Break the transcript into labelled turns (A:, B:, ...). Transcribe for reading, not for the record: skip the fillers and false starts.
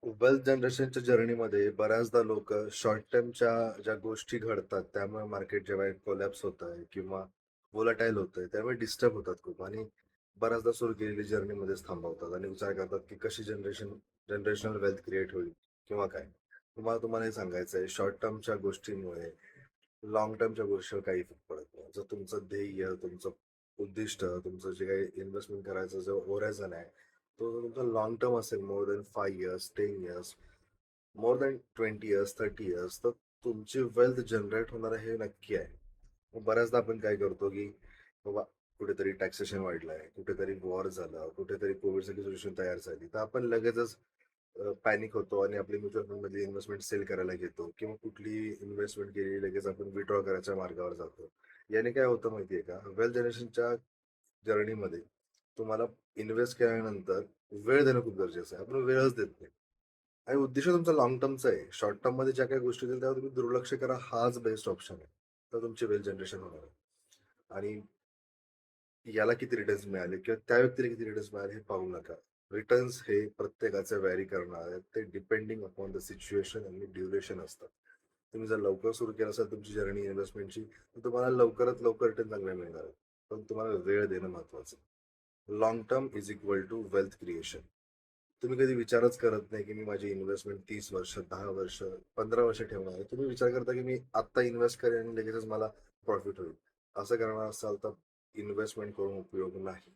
A: Wealth जनरेशनच्या जर्नीमध्ये बऱ्याचदा लोक short टर्मच्या ज्या गोष्टी घडतात त्यामुळे मार्केट जेव्हा कोलॅप्स होत आहे किंवा वोलाटाईल होत आहे त्यामुळे डिस्टर्ब होतात खूप आणि बऱ्याचदा सुरू केलेली जर्नीमध्येच थांबवतात आणि विचार करतात की कशी जनरेशनल वेल्थ क्रिएट होईल किंवा काय. तुम्हाला हे सांगायचं आहे, शॉर्ट टर्मच्या गोष्टींमुळे लाँग टर्मच्या गोष्टीवर काही इफेक्ट पडत नाही. जर तुमचं ध्येय, तुमचं उद्दिष्ट, तुमचं जे काही इन्व्हेस्टमेंट करायचं जो होरायझन आहे, तो जर तुमचा लाँग टर्म असेल, more than 5 years, 10 years, more than 20 years, 30 years, तर तुमची वेल्थ जनरेट होणार हे नक्की आहे. मग बऱ्याचदा आपण काय करतो, की बाबा कुठेतरी टॅक्सेशन वाढलंय, कुठेतरी वॉर झालं, कुठेतरी कोविडसारखी सिच्युएशन तयार झाली, तर आपण लगेचच पॅनिक होतो आणि आपली म्युच्युअल फंडमधली इन्व्हेस्टमेंट सेल करायला घेतो किंवा कुठली इन्व्हेस्टमेंट केली लगेच आपण विथड्रॉ करायच्या मार्गावर जातो. याने काय होतं माहितीये का, वेल्थ जनरेशनच्या जर्नीमध्ये तुम्हाला इन्व्हेस्ट केल्यानंतर वेळ देणं खूप गरजेचं आहे. आपण वेळच देत नाही आणि उद्दिष्ट तुमचा लाँग टर्मचा आहे. शॉर्ट टर्ममध्ये ज्या काही गोष्टी होतील त्यावर तुम्ही दुर्लक्ष करा, हाच बेस्ट ऑप्शन आहे. तर तुमची वेल्थ जनरेशन होणार आहे. आणि याला किती रिटर्न्स मिळाले किंवा त्या व्यक्तीला किती रिटर्न्स मिळाले हे पाहू नका. रिटर्न्स हे प्रत्येकाचे व्हॅरी करणार आहेत. ते डिपेंडिंग अपॉन द सिच्युएशन आणि ड्युरेशन असतात. तुम्ही जर लवकर सुरू केलं असेल तुमची जर्नी इन्व्हेस्टमेंटची, तर तुम्हाला लवकरात लवकर रिटर्न चांगले मिळणार आहेत. पण तुम्हाला वेळ देणं महत्वाचं आहे. Long term is equal to wealth creation. तुम्ही कधी विचारच करत नाही, की मी माझी इन्व्हेस्टमेंट 30 वर्ष, 10 वर्ष, 15 वर्ष ठेवणार आहे. तुम्ही विचार करता, की मी आत्ता इन्व्हेस्ट करेन आणि लगेचच मला प्रॉफिट होईल. असं करणार असाल तर इन्व्हेस्टमेंट करून उपयोग नाही.